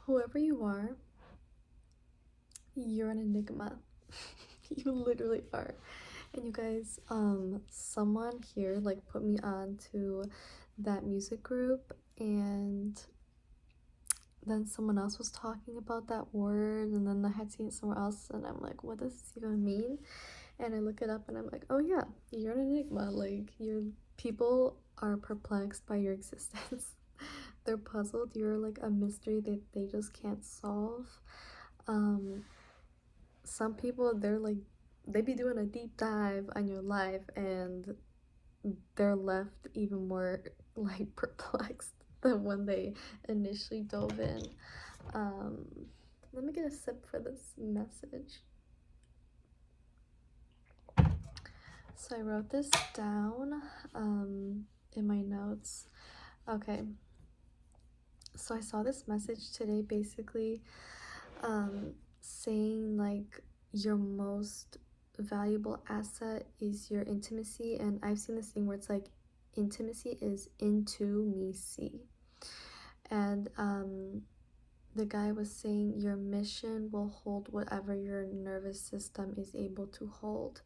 whoever you are, you're an enigma. You literally are. And you guys, someone here like put me on to that music group, and then someone else was talking about that word, and then I had seen it somewhere else, and I'm like, what does this even mean? And I look it up and I'm like, oh yeah, you're an enigma. Like, your people are perplexed by your existence. They're puzzled. You're like a mystery that they just can't solve. Some people, they're like, they be doing a deep dive on your life, and they're left even more like perplexed than when they initially dove in. um Let me get a sip for this message. So I wrote this down in my notes. Okay, so I saw this message today, basically saying like your most valuable asset is your intimacy. And I've seen this thing where it's like intimacy is into me see. And the guy was saying your mission will hold whatever your nervous system is able to hold.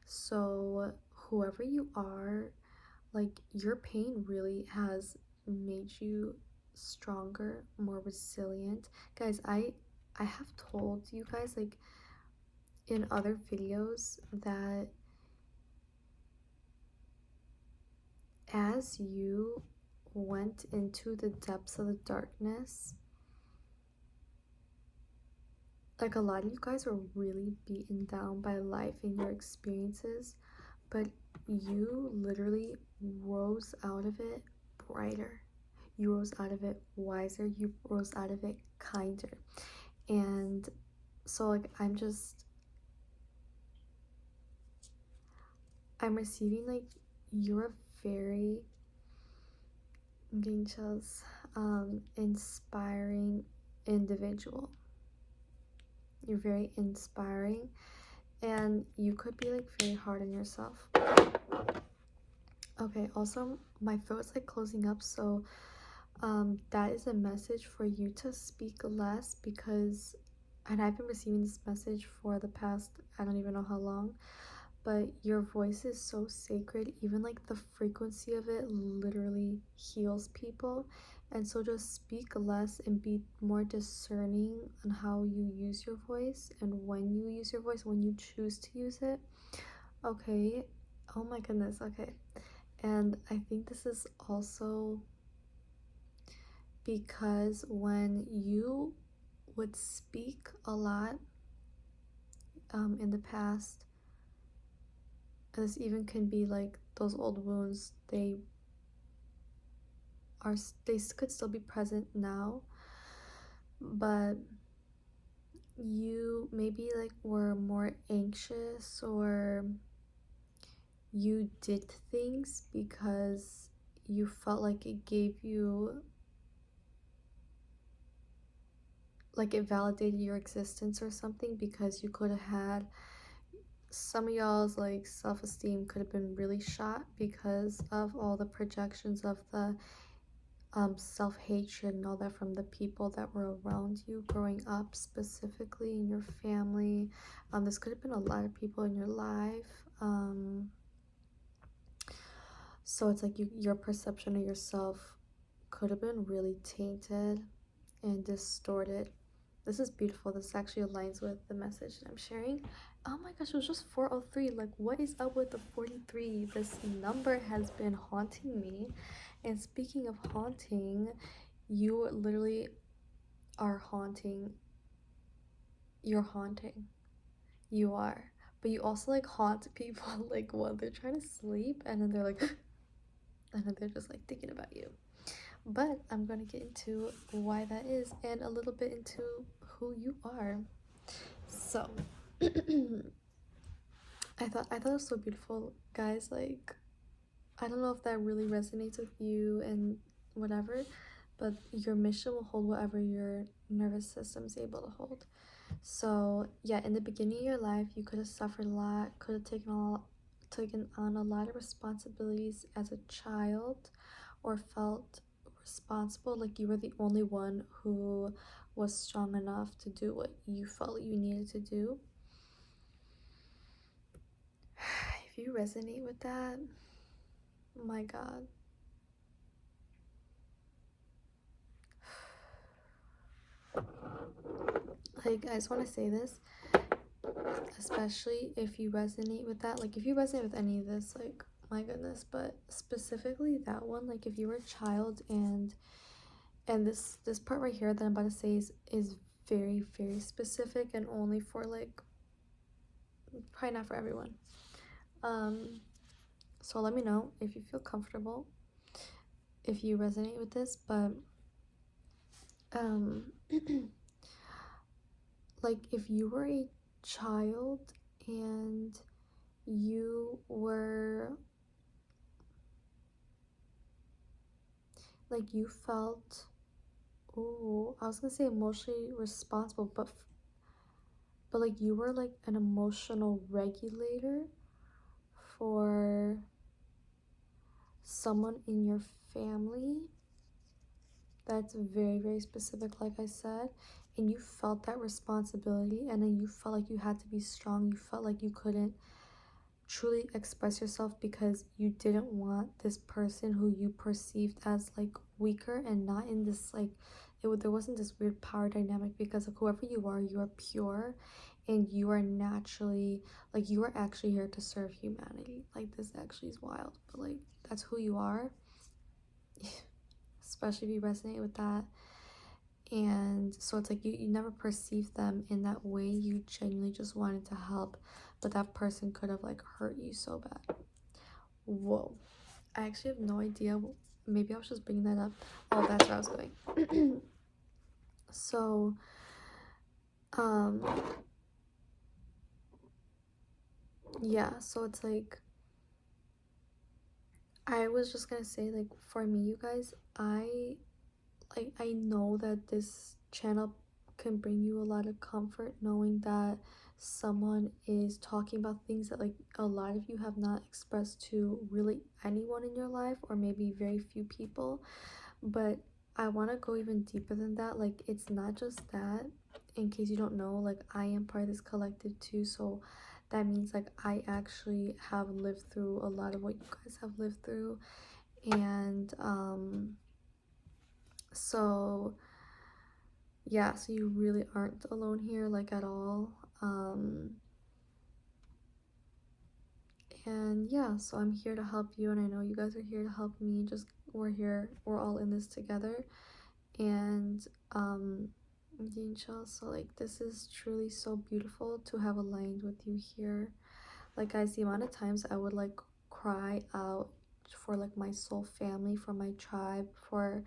So whoever you are, like, your pain really has made you stronger, more resilient. Guys, I have told you guys, like, in other videos, that as you went into the depths of the darkness, like, a lot of you guys were really beaten down by life and your experiences, but you literally rose out of it brighter. You rose out of it wiser. You rose out of it kinder. And so, like, I'm receiving, like, you're a very, I'm getting chills, inspiring individual. You're very inspiring, and you could be like very hard on yourself. Okay, also my throat's like closing up, so that is a message for you to speak less, because, and I've been receiving this message for the past, I don't even know how long, but your voice is so sacred. Even like the frequency of it literally heals people. And so just speak less and be more discerning on how you use your voice and when you use your voice, when you choose to use it. Okay. Oh my goodness. Okay. And I think this is also because when you would speak a lot in the past, this even can be like those old wounds, they could still be present now, but you maybe like were more anxious, or you did things because you felt like it gave you, like, it validated your existence or something, because you could have had, some of y'all's like self-esteem could have been really shot because of all the projections of the self-hatred and all that from the people that were around you growing up, specifically in your family. This could have been a lot of people in your life. So it's like your perception of yourself could have been really tainted and distorted. This is beautiful. This actually aligns with the message that I'm sharing. Oh my gosh, it was just 403. Like, what is up with the 43? This number has been haunting me. And speaking of haunting, you literally are haunting. You're haunting. You are. But you also like haunt people like when they're trying to sleep, and then they're like, and then they're just like thinking about you. But I'm going to get into why that is, and a little bit into who you are. So I thought it was so beautiful, guys. Like, I don't know if that really resonates with you and whatever, but your mission will hold whatever your nervous system is able to hold. So yeah, in the beginning of your life, you could have suffered a lot, could have taken on a lot of responsibilities as a child, or felt responsible, like you were the only one who was strong enough to do what you felt you needed to do. If you resonate with that, my God. Like, I just want to say this, especially if you resonate with that. Like, if you resonate with any of this, like, my goodness, but specifically that one, like, if you were a child and this part right here that I'm about to say is very, very specific and only for, like, probably not for everyone. So let me know if you feel comfortable, if you resonate with this, but like if you were a child and you were like you felt, oh, I was gonna say emotionally responsible, but like you were like an emotional regulator for someone in your family. That's very, very specific, like I said. And you felt that responsibility, and then you felt like you had to be strong. You felt like you couldn't truly express yourself because you didn't want this person who you perceived as like weaker, and not in this like there wasn't this weird power dynamic, because like whoever you are pure, and you are naturally like you are actually here to serve humanity. Like, this actually is wild, but like that's who you are. Especially if you resonate with that. And so it's like you never perceived them in that way. You genuinely just wanted to help, but that person could have like hurt you so bad. Whoa, I actually have no idea. Maybe I was just bringing that up. Oh, that's where I was going. So yeah, so it's like I was just gonna say, like, for me, you guys, I know that this channel can bring you a lot of comfort, knowing that someone is talking about things that like a lot of you have not expressed to really anyone in your life, or maybe very few people. But I want to go even deeper than that. Like, it's not just that. In case you don't know, like, I am part of this collective too, so that means like I actually have lived through a lot of what you guys have lived through. And so yeah, so you really aren't alone here, like, at all. And yeah, so I'm here to help you, and I know you guys are here to help me. Just we're all in this together. And so like this is truly so beautiful to have aligned with you here. Like, guys, the amount of times I would like cry out for like my soul family, for my tribe, for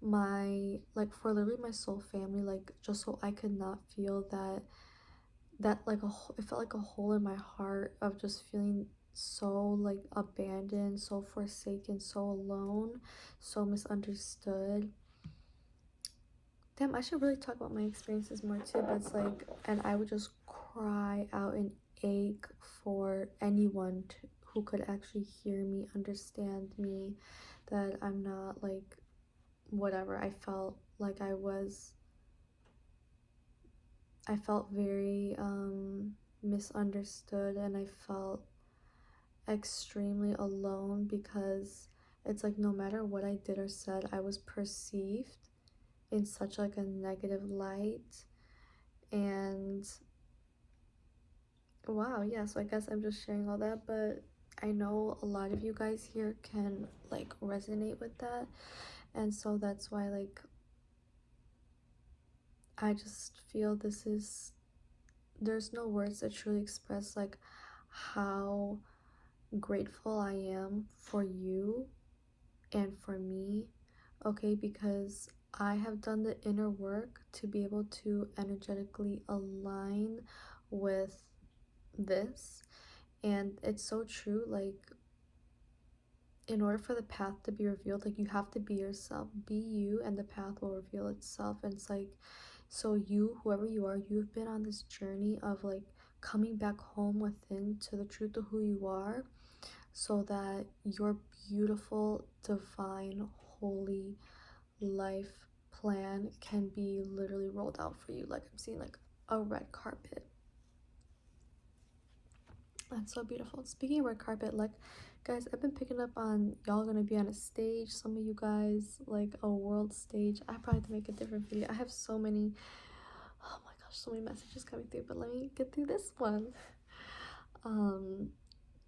my like for literally my soul family, like just so I could not feel that like it felt like a hole in my heart of just feeling so like abandoned, so forsaken, so alone, so misunderstood. Damn, I should really talk about my experiences more too, but it's like, and I would just cry out and ache for anyone who could actually hear me, understand me, that I'm not like whatever. I felt like I felt very misunderstood, and I felt extremely alone, because it's like no matter what I did or said, I was perceived in such like a negative light. And wow, yeah, so I guess I'm just sharing all that, but I know a lot of you guys here can like resonate with that. And so that's why, like, I just feel there's no words that truly express like how grateful I am for you and for me, okay? Because I have done the inner work to be able to energetically align with this. And it's so true, like, in order for the path to be revealed, like, you have to be yourself, be you, and the path will reveal itself. And it's like, so you, whoever you are, you've been on this journey of like coming back home within to the truth of who you are, so that your beautiful, divine, holy, life plan can be literally rolled out for you. Like I'm seeing like a red carpet. That's so beautiful. Speaking of red carpet, like guys, I've been picking up on y'all gonna be on a stage. Some of you guys like a world stage. I probably have to make a different video. I have so many, oh my gosh, so many messages coming through, but let me get through this one.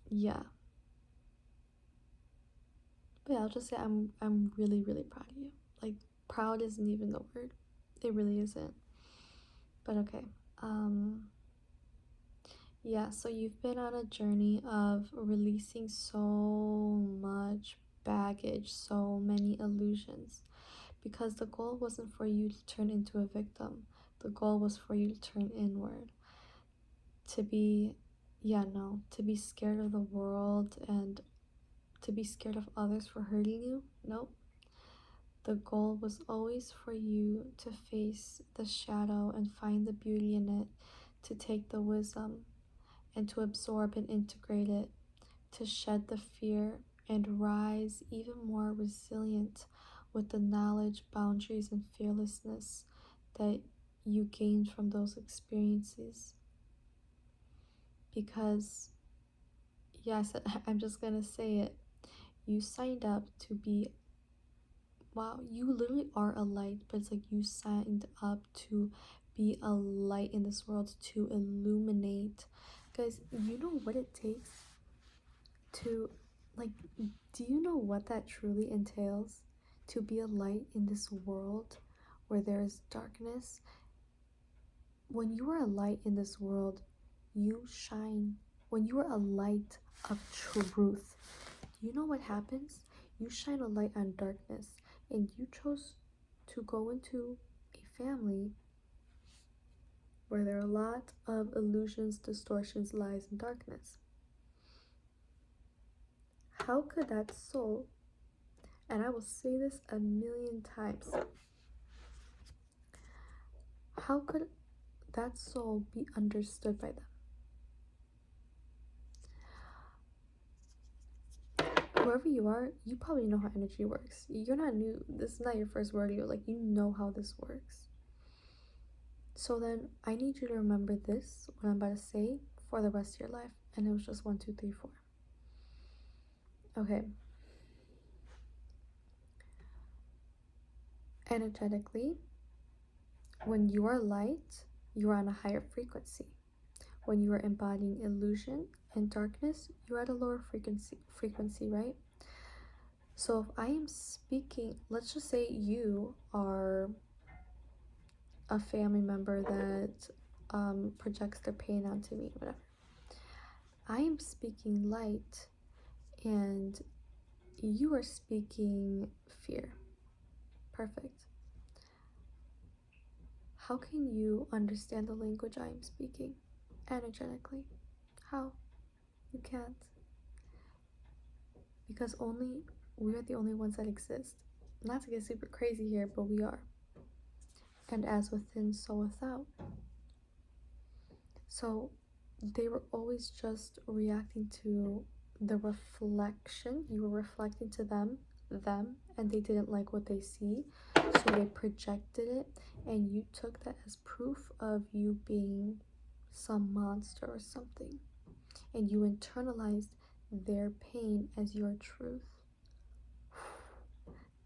Yeah. But yeah, I'll just say I'm really, really proud of you. Like proud isn't even the word. It really isn't. But okay. Yeah, so you've been on a journey of releasing so much baggage, so many illusions, because the goal wasn't for you to turn into a victim. The goal was for you to turn inward, to be, yeah, no, to be scared of the world and to be scared of others for hurting you. Nope. The goal was always for you to face the shadow and find the beauty in it, to take the wisdom and to absorb and integrate it, to shed the fear and rise even more resilient with the knowledge, boundaries, and fearlessness that you gained from those experiences. Because, yes, I'm just gonna say it, you signed up to be, wow, you literally are a light, but it's like you signed up to be a light in this world, to illuminate. Guys, you know what it takes to, like, do you know what that truly entails? To be a light in this world where there is darkness. When you are a light in this world, you shine. When you are a light of truth, you know what happens? You shine a light on darkness, and you chose to go into a family where there are a lot of illusions, distortions, lies, and darkness. How could that soul, and I will say this a million times, how could that soul be understood by them? Whoever you are, you probably know how energy works. You're not new. This is not your first rodeo. Like, you know how this works. So then I need you to remember this, what I'm about to say, for the rest of your life. And it was just 1, 2, 3, 4. Okay. Energetically, when you are light, you are on a higher frequency. When you are embodying illusion and darkness, you're at a lower frequency, right? So if I am speaking, let's just say you are a family member that projects their pain onto me, whatever. I am speaking light and you are speaking fear. Perfect. How can you understand the language I am speaking energetically? How? You can't. Because only we are the only ones that exist. Not to get super crazy here, but we are. And as within, so without. So they were always just reacting to the reflection. You were reflecting to them, and they didn't like what they see. So they projected it, and you took that as proof of you being some monster or something. And you internalized their pain as your truth.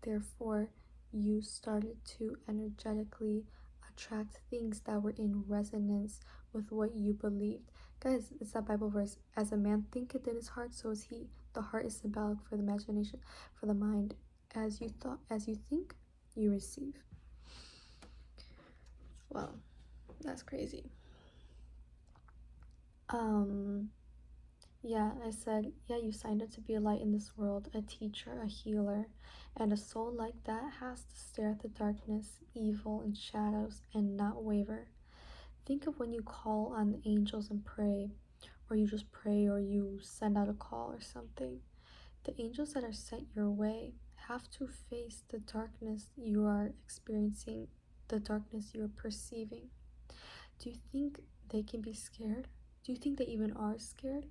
Therefore, you started to energetically attract things that were in resonance with what you believed. Guys, it's that Bible verse. As a man thinketh in his heart, so is he. The heart is symbolic for the imagination, for the mind. As you think, you receive. Wow, that's crazy. Yeah, I said, yeah, you signed up to be a light in this world, a teacher, a healer, and a soul like that has to stare at the darkness, evil, and shadows and not waver. Think of when you call on the angels and pray, or you just pray, or you send out a call or something. The angels that are sent your way have to face the darkness you are experiencing, the darkness you are perceiving. Do you think they can be scared? Do you think they even are scared?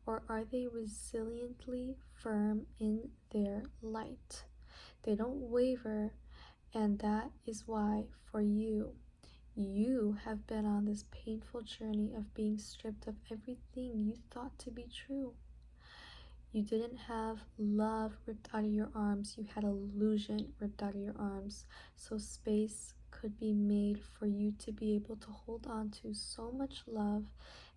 Or are they resiliently firm in their light? They don't waver And that is why, for you, you have been on this painful journey of being stripped of everything you thought to be true. You didn't have love ripped out of your arms, you had illusion ripped out of your arms. So space could be made for you to be able to hold on to so much love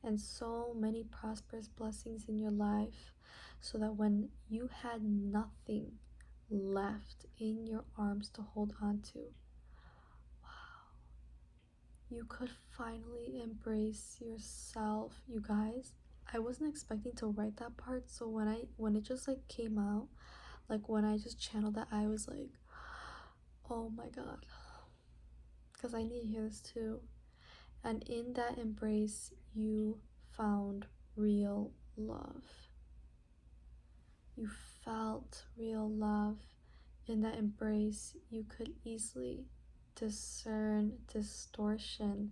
and so many prosperous blessings in your life, so that when you had nothing left in your arms to hold on to, wow, you could finally embrace yourself. You guys, I wasn't expecting to write that part, so when it just like came out, like when I just channeled that, I was like, oh my god, because I need to hear this too. And in that embrace, you found real love. You felt real love. In that embrace, you could easily discern distortion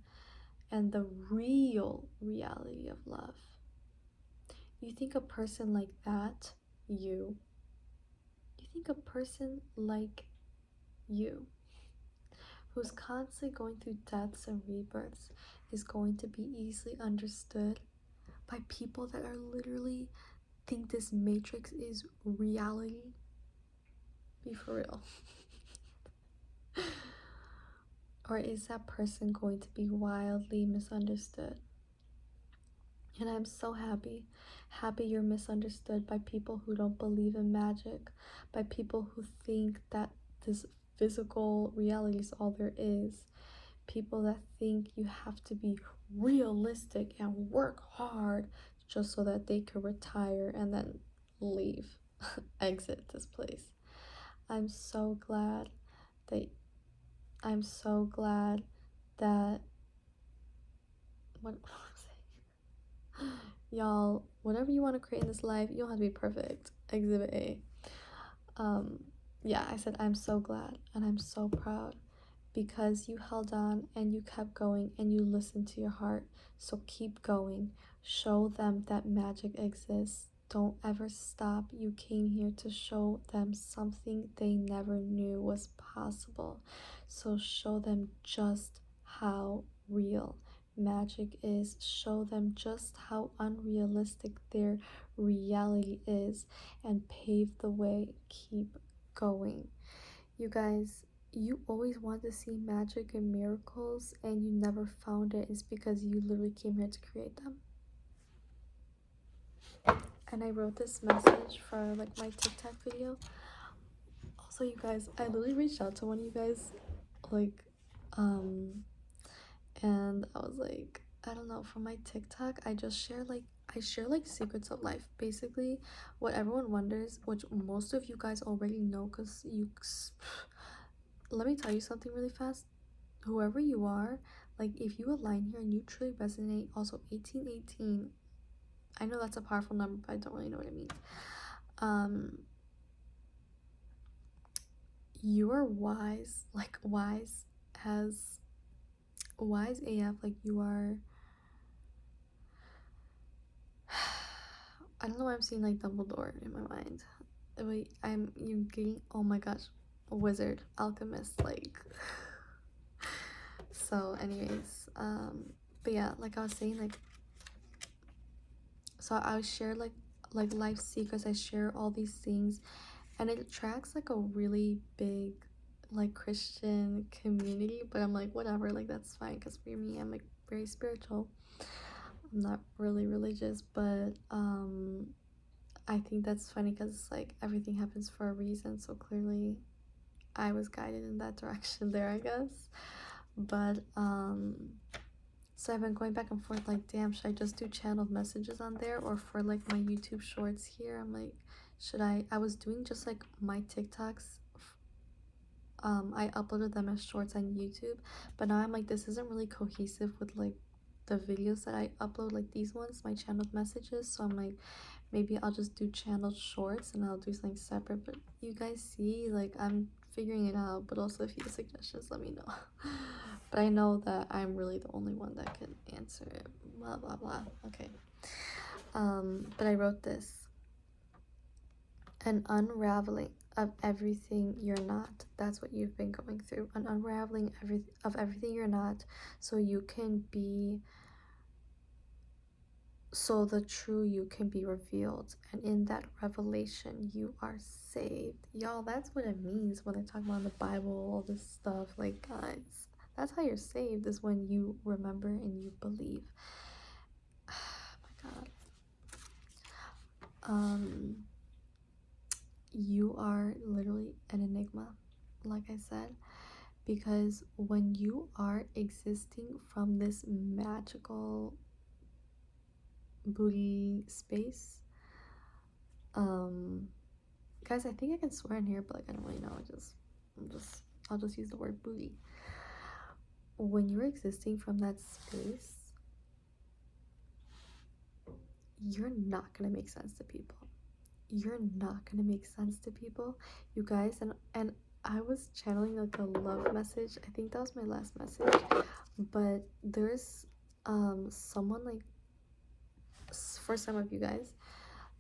and the real reality of love. You think a person like that, you think a person like you, who's constantly going through deaths and rebirths, is going to be easily understood by people that are literally think this matrix is reality? Be for real. Or is that person going to be wildly misunderstood? And I'm so happy you're misunderstood by people who don't believe in magic, by people who think that this physical reality is all there is, people that think you have to be realistic and work hard just so that they could retire and then leave, exit this place. I'm so glad that what y'all, whatever you want to create in this life, you don't have to be perfect. Exhibit A. Yeah, I said I'm so glad and I'm so proud, because you held on and you kept going and you listened to your heart. So keep going. Show them that magic exists. Don't ever stop. You came here to show them something they never knew was possible. So show them just how real magic is. Show them just how unrealistic their reality is, and pave the way. Keep going. You guys, you always want to see magic and miracles and you never found it. Is because you literally came here to create them. And I wrote this message for like my TikTok video. Also, you guys, I literally reached out to one of you guys, like, and I was like, I don't know, for my TikTok, I share like secrets of life, basically what everyone wonders, which most of you guys already know, because you let me tell you something really fast. Whoever you are, like if you align here and you truly resonate, also 1818, I know that's a powerful number, but I don't really know what it means. You are wise, like wise AF, like you are. I don't know why I'm seeing like Dumbledore in my mind. Wait, you getting, oh my gosh, a wizard, alchemist, like. So anyways, but yeah, like I was saying, like, so I share like life secrets, I share all these things, and it attracts like a really big like Christian community, but I'm like, whatever, like that's fine, because for me, I'm like very spiritual. I'm not really religious, but I think that's funny because like everything happens for a reason, so clearly I was guided in that direction there, I guess. But so I've been going back and forth, like, damn, should I just do channeled messages on there, or for like my YouTube shorts here, I'm like, should I was doing just like my TikToks, I uploaded them as shorts on YouTube, but now I'm like, this isn't really cohesive with like the videos that I upload, like these ones, my channeled messages. So I'm like, maybe I'll just do channeled shorts and I'll do something separate. But you guys see, like, I'm figuring it out, but also if you have suggestions, let me know. But I know that I'm really the only one that can answer it, blah blah blah. Okay. But I wrote this, an unraveling of everything you're not. That's what you've been going through. An unraveling of everything you're not, so you can be, so the true you can be revealed. And in that revelation, you are saved. Y'all, that's what it means when they talk about in the Bible, all this stuff. Like, guys, that's how you're saved, is when you remember and you believe. Oh my God. You are literally an enigma, like I said, because when you are existing from this magical booty space, guys, I think I can swear in here, but like I don't really know. I'll just use the word booty. When you're existing from that space, you're not gonna make sense to people. You're not gonna make sense to people, you guys. And I was channeling like a love message. I think that was my last message. But there's someone, like, for some of you guys,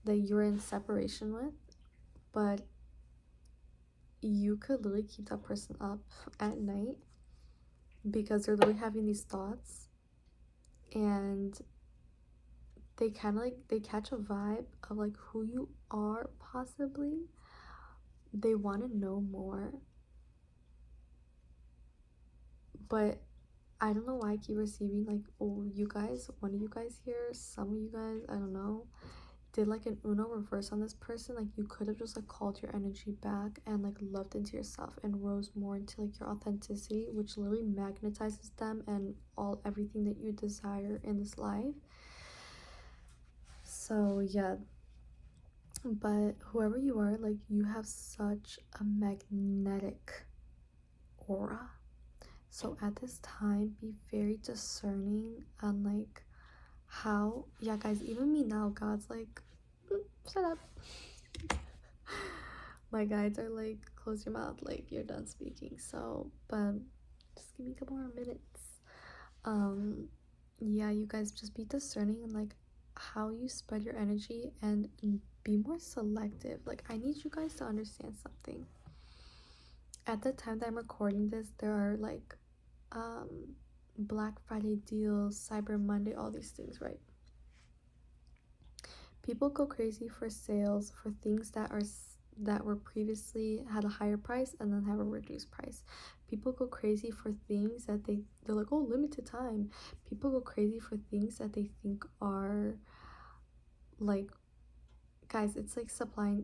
that you're in separation with, but you could literally keep that person up at night because they're literally having these thoughts, and they kind of like, they catch a vibe of like who you are, possibly. They want to know more, but I don't know why I keep receiving like, oh, you guys, one of you guys here, some of you guys, I don't know, did like an Uno reverse on this person. Like, you could have just like called your energy back and like loved into yourself and rose more into like your authenticity, which literally magnetizes them and everything that you desire in this life. So yeah, but whoever you are, like, you have such a magnetic aura. So at this time, be very discerning on like how, yeah, guys, even me now, God's like, shut up. My guides are like, close your mouth, like you're done speaking. So, but just give me a couple more minutes. Yeah, you guys, just be discerning and like how you spread your energy, and be more selective. Like, I need you guys to understand something. At the time that I'm recording this, there are like Black Friday deals, Cyber Monday, all these things, right? People go crazy for sales for things that were previously had a higher price and then have a reduced price. People go crazy for things that they're like, oh, limited time. People go crazy for things that they think are like, guys, it's like supply.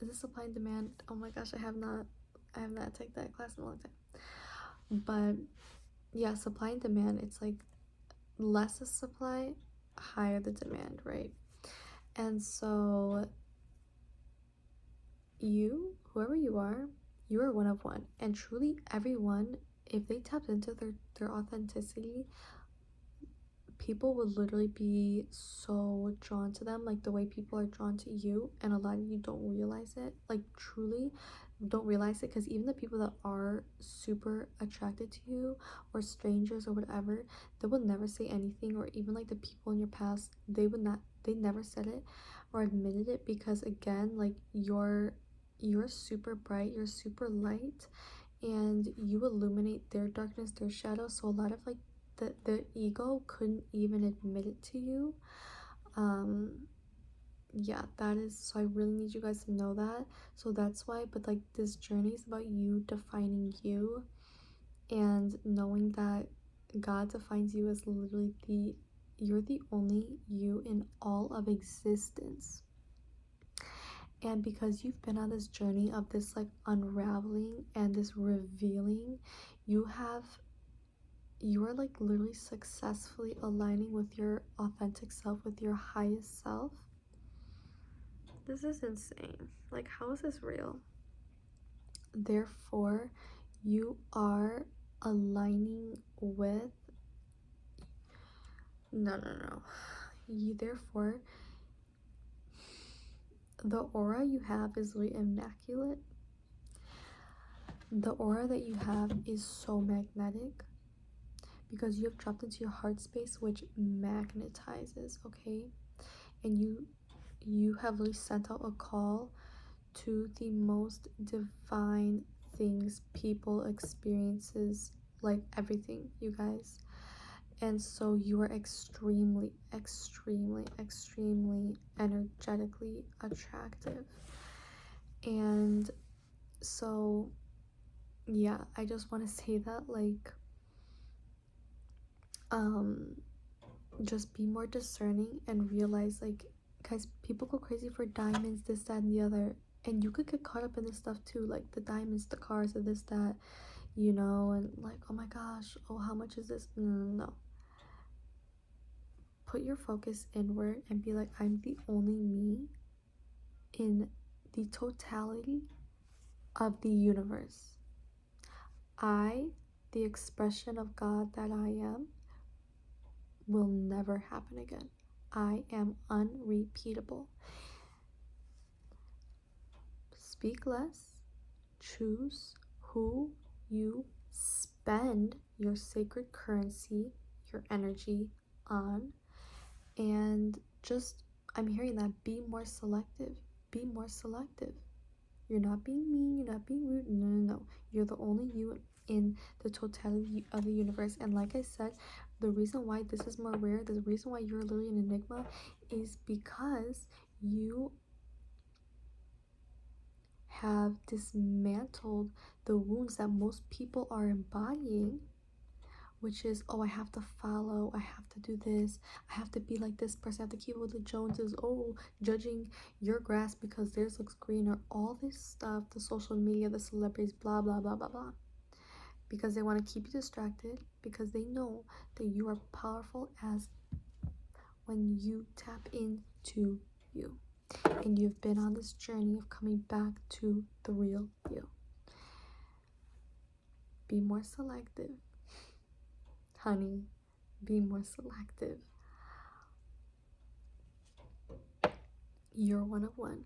Is it supply and demand? Oh my gosh, I have not taken that class in a long time. But yeah, supply and demand, it's like less the supply, higher the demand, right? And so you, whoever you are one of one. And truly everyone, if they tapped into their authenticity, people would literally be so drawn to them, like the way people are drawn to you. And a lot of you don't realize it, like truly don't realize it, because even the people that are super attracted to you, or strangers or whatever, they will never say anything. Or even like the people in your past, they never said it or admitted it, because again, like you're super bright, you're super light, and you illuminate their darkness, their shadow. So a lot of like the ego couldn't even admit it to you. Yeah, that is, so I really need you guys to know that. So that's why, but like this journey is about you defining you, and knowing that God defines you as literally you're the only you in all of existence. And because you've been on this journey of this like unraveling and this revealing, you are like literally successfully aligning with your authentic self, with your highest self. This is insane. Like, how is this real? Therefore, you are aligning with, no. Therefore, the aura you have is really immaculate. The aura that you have is so magnetic, because you have dropped into your heart space, which magnetizes, okay? And you have really sent out a call to the most divine things people experiences, like everything, you guys. And so you are extremely, extremely, extremely energetically attractive. And so yeah, I just want to say that, like, just be more discerning and realize, like, guys, people go crazy for diamonds, this, that, and the other, and you could get caught up in this stuff too, like the diamonds, the cars, and this, that, you know, and like, oh my gosh, oh, how much is this? No. Put your focus inward and be like, I'm the only me in the totality of the universe. I, the expression of God that I am, will never happen again. I am unrepeatable. Speak less. Choose who you spend your sacred currency, your energy on. And just, I'm hearing that, be more selective. Be more selective. You're not being mean, you're not being rude. No. You're the only you in the totality of the universe. And like I said, the reason why this is more rare, the reason why you're literally an enigma, is because you have dismantled the wounds that most people are embodying, which is, oh, I have to follow, I have to do this, I have to be like this person, I have to keep with the Joneses, oh, judging your grass because theirs looks greener, all this stuff, the social media, the celebrities, blah, blah, blah, blah, blah. Because they want to keep you distracted, because they know that you are powerful as when you tap into you. And you've been on this journey of coming back to the real you. Be more selective. Honey, be more selective. You're one of one.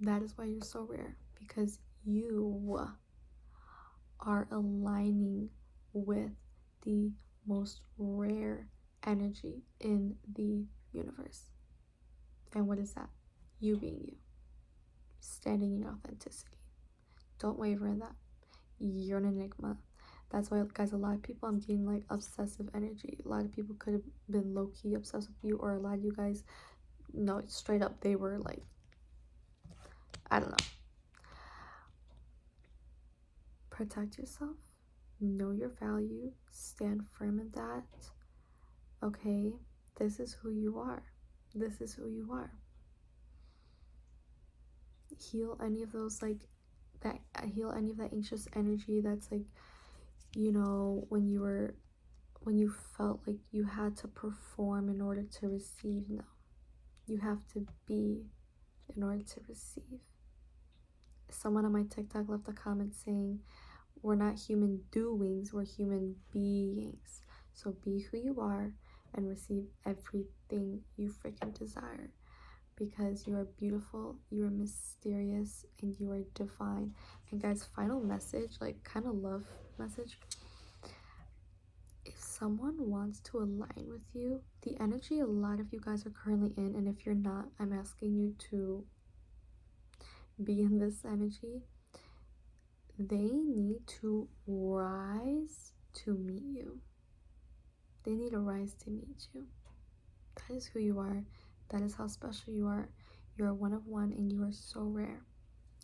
That is why you're so rare, because you are aligning with the most rare energy in the universe. And what is that? You being you. Standing in your authenticity. Don't waver in that. You're an enigma. That's why, guys, a lot of people, I'm getting like obsessive energy. A lot of people could have been low-key obsessed with you, or a lot of you guys, no, straight up, they were like, I don't know. Protect yourself. Know your value. Stand firm in that. Okay? This is who you are. This is who you are. Heal any of those, like, that, heal any of that anxious energy that's like, you know, when you felt like you had to perform in order to receive. No. You have to be in order to receive. Someone on my TikTok left a comment saying, we're not human doings, we're human beings. So be who you are and receive everything you freaking desire. Because you are beautiful, you are mysterious, and you are divine. And guys, final message, like kind of love message. If someone wants to align with you, the energy a lot of you guys are currently in, and if you're not, I'm asking you to be in this energy. They need to rise to meet you. They need to rise to meet you. That is who you are. That is how special you are. You are one of one, and you are so rare.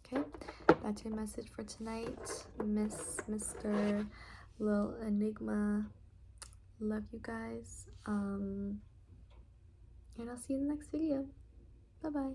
Okay, that's your message for tonight, Mr. Lil Enigma. Love you guys. And I'll see you in the next video. Bye bye.